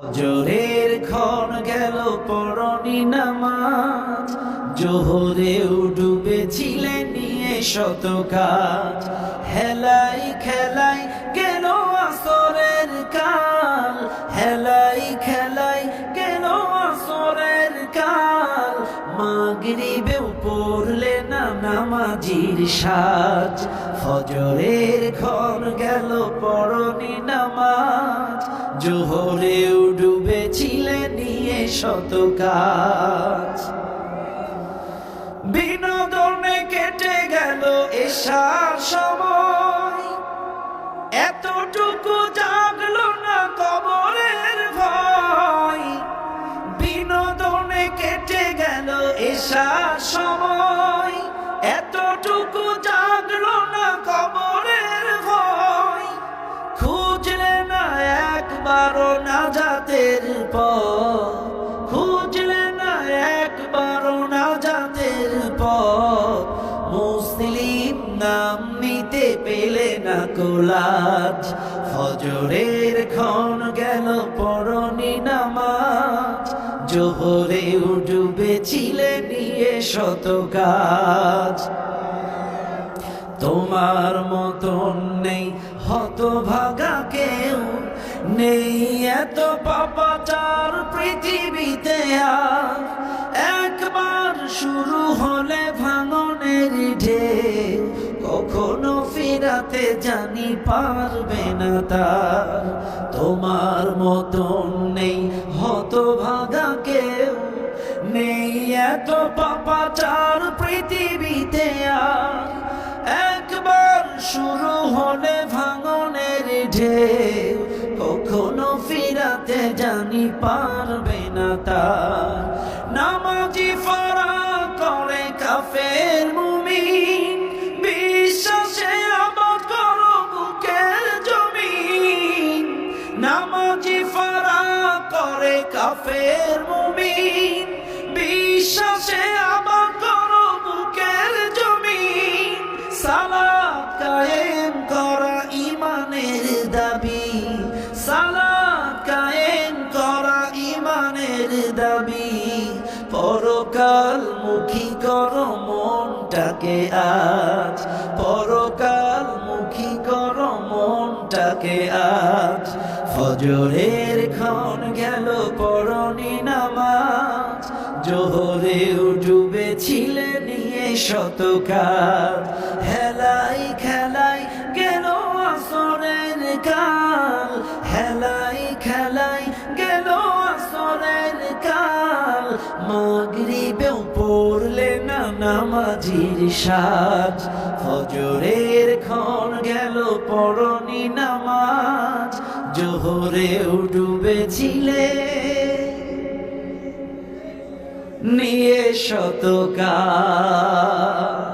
ফজরের ক্ষণ গেল পরনি নামাজ, জোহরেও ডুবেছিলে নিয়ে শত কাজ। হেলাই খেলাই গেল আসরের কাল, হেলাই খেলাই গেল আসরের কাল। মাগরিবেও পড়লে না নামাজির সাজ। ফজরের ক্ষণ গেল পরনি নামাজ, জোহরেও ডুবেছিলে নিয়ে শত কাজ। বিনোদনে কেটে গেল এশার সময়, এতটুকু জাগলো না কবরের ভয়। বিনোদনে কেটে গেল এশার সময়, এতটুকু জাগলো না কবরের ভয়। খুঁজলে না একবারও নাজাতের পথ, খুঁজলে না একবারও নাজাতের পথ। মুসলিম নাম নিতে পেলে না কোলাজ। ফজরের ক্ষণ গেল পরনি নামাজ, জোহরেও ডুবেছিলে নিয়ে শত কাজ। তোমার মতন নেই হতভাগা কেউ, নেই এত পাপাচার পৃথিবীতে আর। একবার শুরু হলে ভাঙনের ঢেউ, কখনো ফিরাতে জানি পারবে না তার। তোমার মতন নেই হতভাগা কেউ, নেই এত পাপাচার পৃথিবীতে আর। একবার শুরু হলে ভাঙনের ঢেউ, কখনো ফিরাতে জানি পারবে না তার। নামাজি ফারা করে কাফের মুমিন, বিশ্বাসে আবাদ করো বুকের জমিন। নামাজি ফারা করে কাফের মুমিন, বিশ্বাসে আবাদ করো বুকের জমিন। সালাত কায়েম করা ইমানের দাবি, সালাত কায়েম করা ইমানের দাবি। পরকাল মুখী করো মনটাকে আজ, পরকাল মুখী করো মনটাকে আজ। ফজরের ক্ষণ গেল পরনি নামাজ, জোহরেও ডুবেছিলে নিয়ে শত কাজ। হেলাই খেলাই গেল আসরের কাল, হেলাই খেলাই গেল আসরের কাল। মাগরিবেও পড়লে না নামাজির সাজ। ফজরের ক্ষণ গেল পরনি নামাজ, জোহরেও ডুবেছিলে নিয়ে শত কাজ।